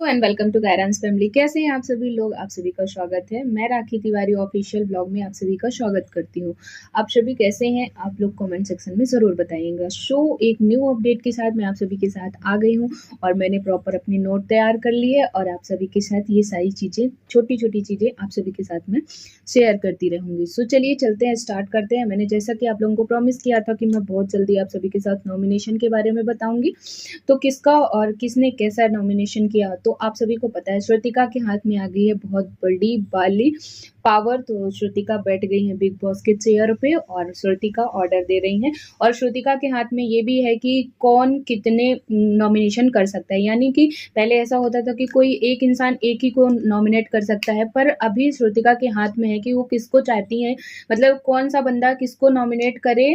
And welcome to गायरांस family. कैसे हैं आप सभी लोग? आप सभी का स्वागत है। मैं राखी तिवारी ऑफिशियल ब्लॉग में आप सभी का स्वागत करती हूं। आप सभी कैसे हैं? आप लोग कमेंट सेक्शन में ज़रूर बताइएगा। एक न्यू अपडेट के साथ मैं आप सभी के साथ आ गई हूं और मैंने प्रॉपर अपनी नोट तैयार कर ली है और आप सभी के साथ ये सारी चीज़ें, छोटी छोटी चीज़ें आप सभी के साथ में शेयर करती रहूँगी। चलिए चलते हैं, स्टार्ट करते हैं। मैंने जैसा कि आप लोगों को प्रॉमिस किया था कि मैं बहुत जल्दी आप सभी के साथ नॉमिनेशन के बारे में बताऊँगी, तो किसका और किसने कैसा नॉमिनेशन किया तो आप सभी को पता है। श्रुतिका के हाथ में आ गई है बहुत बड़ी वाली पावर। तो श्रुतिका बैठ गई है बिग बॉस के चेयर पे और श्रुतिका ऑर्डर दे रही हैं और श्रुतिका के हाथ में ये भी है कि कौन कितने नॉमिनेशन कर सकता है। यानी कि पहले ऐसा होता था कि कोई एक इंसान एक ही को नॉमिनेट कर सकता है, पर अभी श्रुतिका के हाथ में है कि वो किसको चाहती है, मतलब कौन सा बंदा किसको नॉमिनेट करे।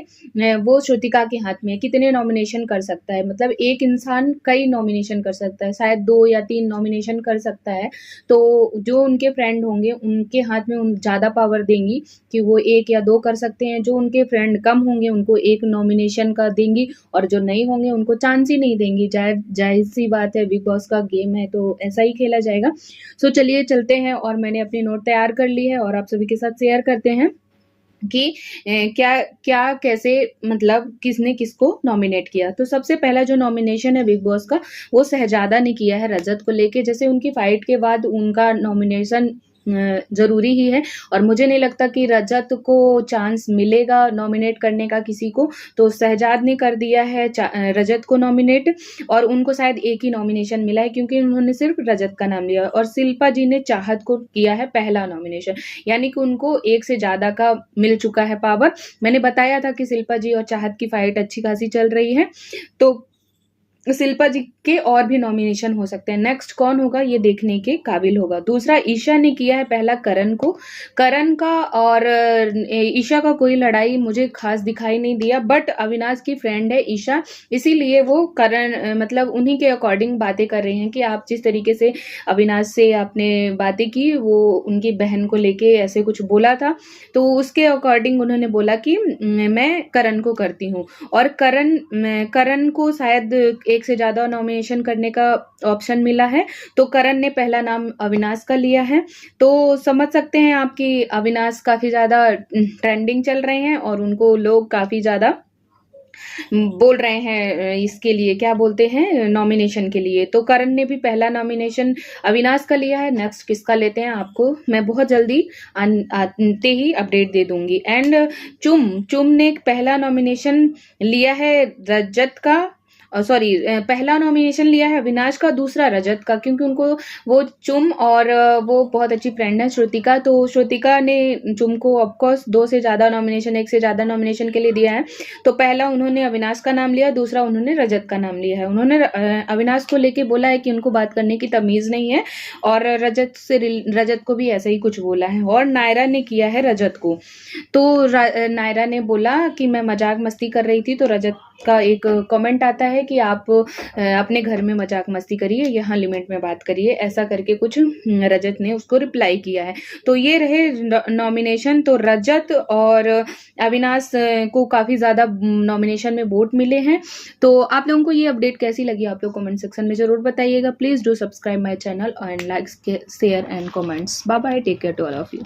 वो श्रुतिका के हाथ में है, कितने नॉमिनेशन कर सकता है। मतलब एक इंसान कई नॉमिनेशन कर सकता है, शायद 2 या 3 नॉमिनेशन कर सकता है। तो जो उनके फ्रेंड होंगे उनके हाथ में ज़्यादा पावर देंगी कि वो 1 या 2 कर सकते हैं। जो उनके फ्रेंड कम होंगे उनको 1 नॉमिनेशन का देंगी और जो नहीं होंगे उनको चांस ही नहीं देंगी। जाहिर सी बात है, बिग बॉस का गेम है तो ऐसा ही खेला जाएगा। चलिए चलते हैं और मैंने अपनी नोट तैयार कर ली है और आप सभी के साथ शेयर करते हैं कि क्या क्या कैसे, मतलब किसने किसको नॉमिनेट किया। तो सबसे पहला जो नॉमिनेशन है बिग बॉस का, वो शहजादा ने किया है रजत को लेके। जैसे उनकी फाइट के बाद उनका नॉमिनेशन जरूरी ही है और मुझे नहीं लगता कि रजत को चांस मिलेगा नॉमिनेट करने का किसी को। तो शहजाद ने कर दिया है रजत को नॉमिनेट और उनको शायद एक ही नॉमिनेशन मिला है क्योंकि उन्होंने सिर्फ रजत का नाम लिया। और शिल्पा जी ने चाहत को किया है पहला नॉमिनेशन, यानी कि उनको 1 से ज्यादा का मिल चुका है पावर। मैंने बताया था कि शिल्पा जी और चाहत की फाइट अच्छी खासी चल रही है, तो शिल्पा जी के और भी नॉमिनेशन हो सकते हैं। नेक्स्ट कौन होगा ये देखने के काबिल होगा। दूसरा, ईशा ने किया है पहला करण को। करण का और ईशा का कोई लड़ाई मुझे खास दिखाई नहीं दिया, बट अविनाश की फ्रेंड है ईशा, इसीलिए वो करण मतलब उन्हीं के अकॉर्डिंग बातें कर रहे हैं कि आप जिस तरीके से अविनाश से आपने बातें की, वो उनकी बहन को लेके ऐसे कुछ बोला था, तो उसके अकॉर्डिंग उन्होंने बोला कि मैं करण को करती हूँ। और करण को शायद 1 से ज्यादा नॉमिनेशन करने का ऑप्शन मिला है, तो करण ने पहला नाम अविनाश का लिया है। तो समझ सकते हैं आप कि अविनाश काफी ज्यादा ट्रेंडिंग चल रहे हैं और उनको लोग काफी ज्यादा बोल रहे हैं इसके लिए, क्या बोलते हैं, नॉमिनेशन के लिए। तो करण ने भी पहला नॉमिनेशन अविनाश का लिया है। नेक्स्ट किसका लेते हैं आपको मैं बहुत जल्दी आते ही अपडेट दे दूंगी। एंड चुम ने पहला नॉमिनेशन लिया है रजत का, सॉरी, पहला नॉमिनेशन लिया है अविनाश का, दूसरा रजत का, क्योंकि उनको वो चुम और वो बहुत अच्छी फ्रेंड है श्रुतिका। तो श्रुतिका ने चुम को ऑफकोर्स 2 से ज्यादा नॉमिनेशन, 1 से ज्यादा नॉमिनेशन के लिए दिया है। तो पहला उन्होंने अविनाश का नाम लिया, दूसरा उन्होंने रजत का नाम लिया है। उन्होंने अविनाश को लेके बोला है कि उनको बात करने की तमीज नहीं है और रजत को भी ऐसा ही कुछ बोला है। और नायरा ने किया है रजत को। तो नायरा ने बोला कि मैं मजाक मस्ती कर रही थी। तो रजत का एक कमेंट आता है कि आप अपने घर में मजाक मस्ती करिए, यहाँ लिमिट में बात करिए, ऐसा करके कुछ रजत ने उसको रिप्लाई किया है। तो ये रहे नॉमिनेशन। तो रजत और अविनाश को काफी ज्यादा नॉमिनेशन में वोट मिले हैं। तो आप लोगों को ये अपडेट कैसी लगी आप लोग कमेंट सेक्शन में जरूर बताइएगा। Please do subscribe my channel and like, share and comments. Bye bye, take care to all of you.